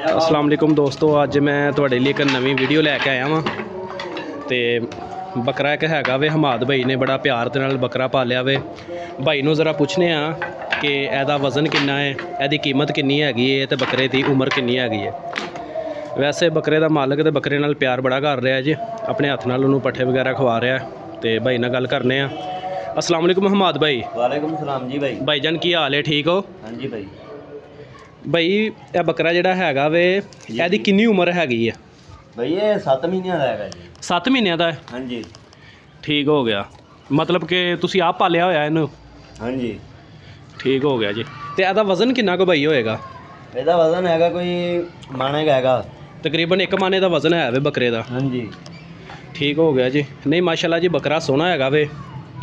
अस्सलाम वालेकुम दोस्तों, अज मैं तुहाडे लिए एक नवीं वीडियो लैके आया वां। ते बकरा एक हैगा वे हमाद भाई ने बड़ा प्यार दे नाल बकरा पालिया वे। भाई नूं ज़रा पुछने आ कि एहदा वज़न किन्ना है, एहदी कीमत किन्नी हैगी है ते बकरे दी उम्र किन्नी हैगी है। वैसे बकरे दा मालक ते बकरे नाल प्यार बड़ा कर रहा है जी, अपने हत्थ नाल उहनूं पट्ठे वगैरह खवा रहा है। तो भाई नाल गल करने आ। अस्सलाम वालेकुम हमाद भाई। वालेकुम सलाम जी भाई। भाईजान की हाल है, ठीक हो? हाँ जी भाई। भाई यह बकरा जिहड़ा हैगा वे एहदी किन्नी उम्र हैगी है? भाई ये 7 महीने का हैगा जी। 7 महीनों का है? हाँ जी। ठीक हो गया, मतलब कि तुसी आप पालिया होया इनू? हाँ जी। ठीक हो गया जी। तो ਇਹਦਾ वजन किन्ना को भाई होएगा? ਇਹਦਾ वजन हैगा कोई माने का हैगा, तकरीबन 1 माने का वजन है वे बकरे का। हाँ जी। ठीक हो गया जी। नहीं माशाल्लाह जी, बकरा सोहना हैगा वे।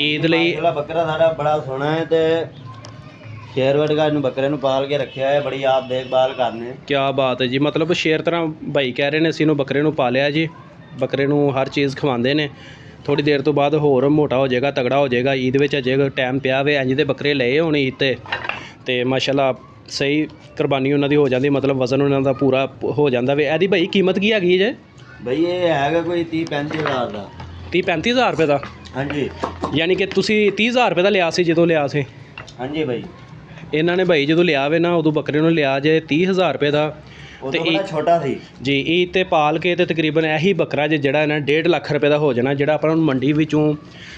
ईद ਲਈ माशाल्लाह बकरा सारा बड़ा सोहना है। तो शेर वर्गा इन्हू बकरे नू पाल के रखा है, बड़ी आप देखभाल करने। क्या बात है जी, मतलब शेर तरह भाई कह रहे ने ਅਸੀਂ ਇਹਨੂੰ बकरे ਨੂੰ ਪਾਲਿਆ जी। बकरे ਨੂੰ हर चीज़ ਖਵਾਉਂਦੇ ਨੇ। थोड़ी देर तो बाद होर मोटा हो जाएगा, तगड़ा हो जाएगा। ईद ਵਿੱਚ अजे टाइम ਪਿਆ ਵੇ, इंज ਦੇ ਬੱਕਰੇ ਲਏ ਹੋਣ ईद ਤੇ ਮਾਸ਼ਾਅੱਲਾ ਸਹੀ ਕੁਰਬਾਨੀ ਉਹਨਾਂ ਦੀ ਹੋ ਜਾਂਦੀ, मतलब ਵਜ਼ਨ ਉਹਨਾਂ ਦਾ ਪੂਰਾ ਹੋ ਜਾਂਦਾ ਵੇ। ਇਹਦੀ ਭਾਈ ਕੀਮਤ ਕੀ ਹੈਗੀ ਜੇ? भाई ये हैगा कोई 30-35 हज़ार का। 30-35 हज़ार रुपये ਦਾ? हाँ जी। यानी कि ਤੁਸੀਂ 30 ਹਜ਼ਾਰ ਰੁਪਏ ਦਾ ਲਿਆ ਸੀ ਜਦੋਂ ਲਿਆ ਸੀ? हाँ जी भाई। ਇਹਨਾਂ ਨੇ ਭਾਈ ਜਦੋਂ ਲਿਆ ਵੇ ਨਾ, ਉਦੋਂ ਬੱਕਰੇ ਨੂੰ ਲਿਆ ਜੇ 30 ਹਜ਼ਾਰ ਰੁਪਏ ਦਾ। वो तो बड़ा छोटा थी ਜੀ ਈਦ ਤੇ ਪਾਲ ਕੇ ਤੇ ਤਕਰੀਬਨ ਇਹੀ ਬੱਕਰਾ ਜੇ ਜਿਹੜਾ ਇਹਨਾਂ 1.5 ਲੱਖ ਰੁਪਏ ਦਾ ਹੋ ਜਾਣਾ, ਜਿਹੜਾ ਆਪਾਂ ਨੂੰ ਮੰਡੀ ਵਿੱਚੋਂ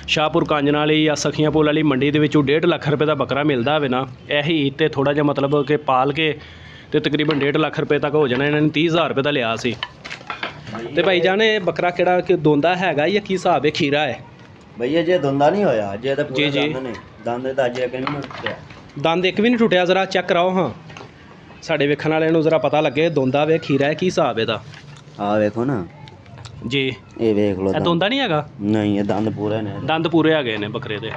ਸ਼ਾਹਪੁਰ ਕਾਂਜਨ ਵਾਲੀ ਜਾਂ ਸਖੀਆਂ ਪੁਲ ਵਾਲੀ ਮੰਡੀ ਦੇ ਵਿੱਚੋਂ 1.5 ਲੱਖ ਰੁਪਏ ਦਾ ਬੱਕਰਾ ਮਿਲਦਾ ਹੋਵੇ ਨਾ, ਇਹੀ ਈਦ ਤੇ ਥੋੜਾ ਜਿਹਾ मतलब ਕਿ ਪਾਲ ਕੇ ਤੇ ਤਕਰੀਬਨ 1.5 ਲੱਖ ਰੁਪਏ ਤੱਕ ਹੋ ਜਾਣਾ। ਇਹਨਾਂ ਨੇ 30 ਹਜ਼ਾਰ ਰੁਪਏ ਦਾ ਲਿਆ ਸੀ। ਤੇ ਭਾਈ ਜਾਨ ਇਹ ਬੱਕਰਾ ਕਿਹੜਾ ਕਿ ਦੋਂਦਾ ਹੈਗਾ ਜਾਂ ਕੀ ਹਿਸਾਬ ਹੈ, ਖੀਰਾ ਹੈ? भैया जे धुंदा नहीं होया, जे तो पूरा जी। दंद ने दंद तो अजे एक नहीं टुटिया। ਦੰਦ ਇੱਕ ਵੀ ਨਹੀਂ ਟੁੱਟਿਆ? ਜ਼ਰਾ ਚੈੱਕ ਕਰਾਓ ਹਾਂ, ਸਾਡੇ ਵੇਖਣ ਵਾਲਿਆਂ ਨੂੰ ਜ਼ਰਾ ਪਤਾ ਲੱਗੇ ਦੋਂਦਾ ਵੇ ਖੀਰਾ ਹੈ, ਕੀ ਹਿਸਾਬ ਇਹਦਾ? हाँ देखो ना ਜੀ ये देख लो ਇਹ ਦੋਂਦਾ ਨਹੀਂ ਹੈਗਾ? नहीं, ये दंद पूरे ने। ਦੰਦ ਪੂਰੇ ਹੈਗੇ ਨੇ ਬੱਕਰੇ ਦੇ।